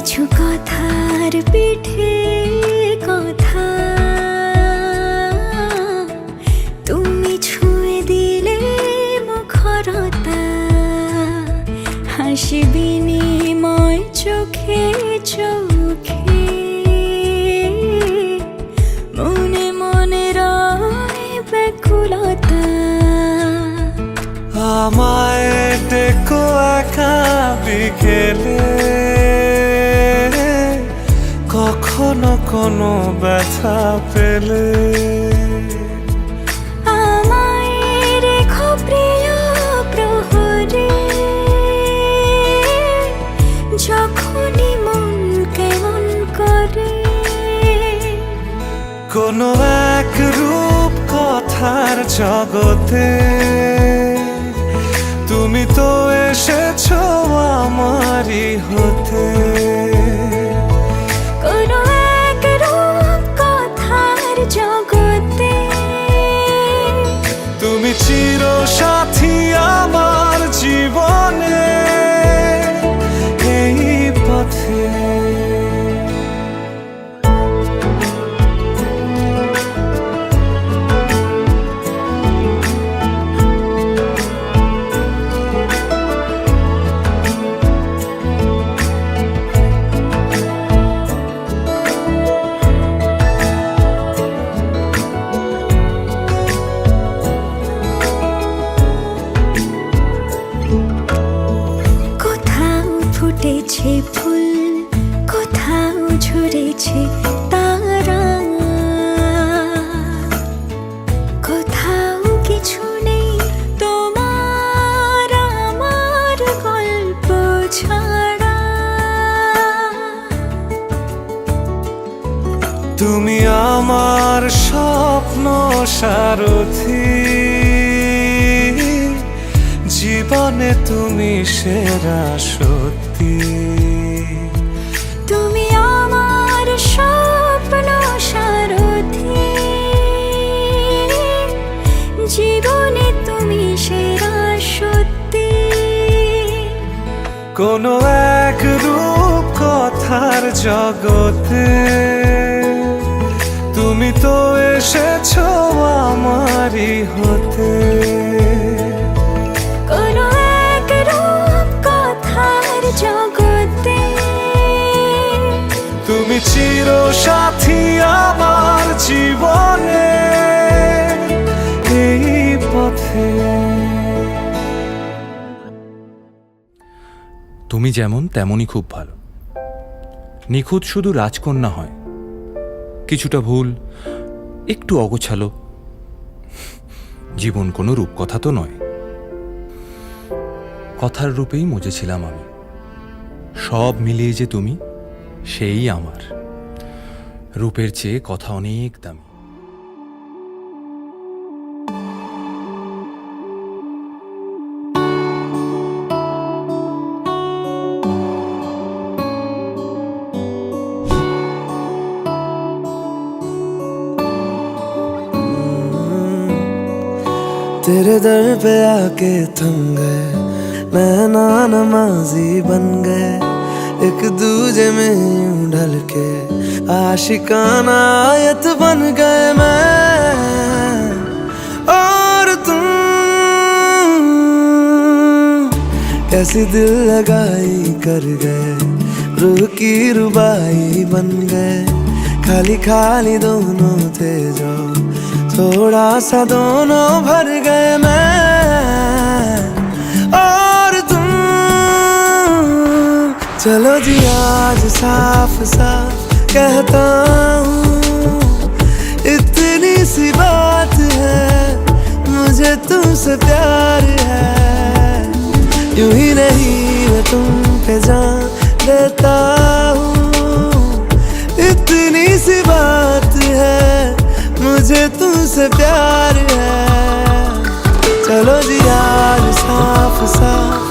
কিছু কথার পিঠে কথা তুমি ছুঁয়ে দিলে মুখরতা, হাসি বিনিময় চোখে চোখে, মনে মনে রয় ব্যাকুলতা। আমায় ডেকো একা বিকেলে, কখনো কোনো ব্যথা পেলে। আমায় রেখো প্রিয় প্রহরে, যখনই মন কেমন করে। কোনো এক রূপ কথার জগতে তুমি তো এসেছো আমারই হতে। কোনো এক রূপ কথার জগতে তুমি চির সাথী আমার জীবনে, এই পথে। ফুটেছে ফুল, কোথাও ঝরেছে তারা, কোথাও কিছু নেই তোমার আমার গল্প ছাড়া। তুমি আমার স্বপ্ন সারথি, জীবনে তুমি সেরা সত্যি। তুমি আমার স্বপ্ন সারথি, জীবনে তুমি সেরা সত্যি। কোনো এক রূপ কথার জগতে তুমি তো এসেছো আমারই হতে। কোনো এক রূপ কথার জগতে তুমি চির সাথী আমার জীবনে, এই পথে। তুমি যেমন তেমনই খুব ভালো। নিখুঁত শুধু রাজকন্যা হয়, কিছুটা ভুল, একটু অগোছালো। জীবন কোনো রূপকথা তো নয়। কথার রূপেই মজেছিলাম আমি, সব মিলিয়ে যে তুমি, সেই আমার। রূপের চেয়ে কথা অনেক দামি। तेरे दर पे आके थम गए, नैना नमाजी बन गए, एक दूजे में यूं ढल के आशिकाना आयत बन गए मैं और तुम। कैसी दिल लगाई कर गए, रूह की रुबाई बन गए, खाली खाली दोनों थे जो थोड़ा सा दोनों भर गए मैं और तुम। चलो जी आज साफ साफ कहता हूँ, इतनी सी बात है, मुझे तुमसे प्यार है। यूं ही नहीं मैं तुम पे जान देता हूँ, इतनी सी बात है, मुझे तुमसे प्यार है। चलो जी आज साफ साफ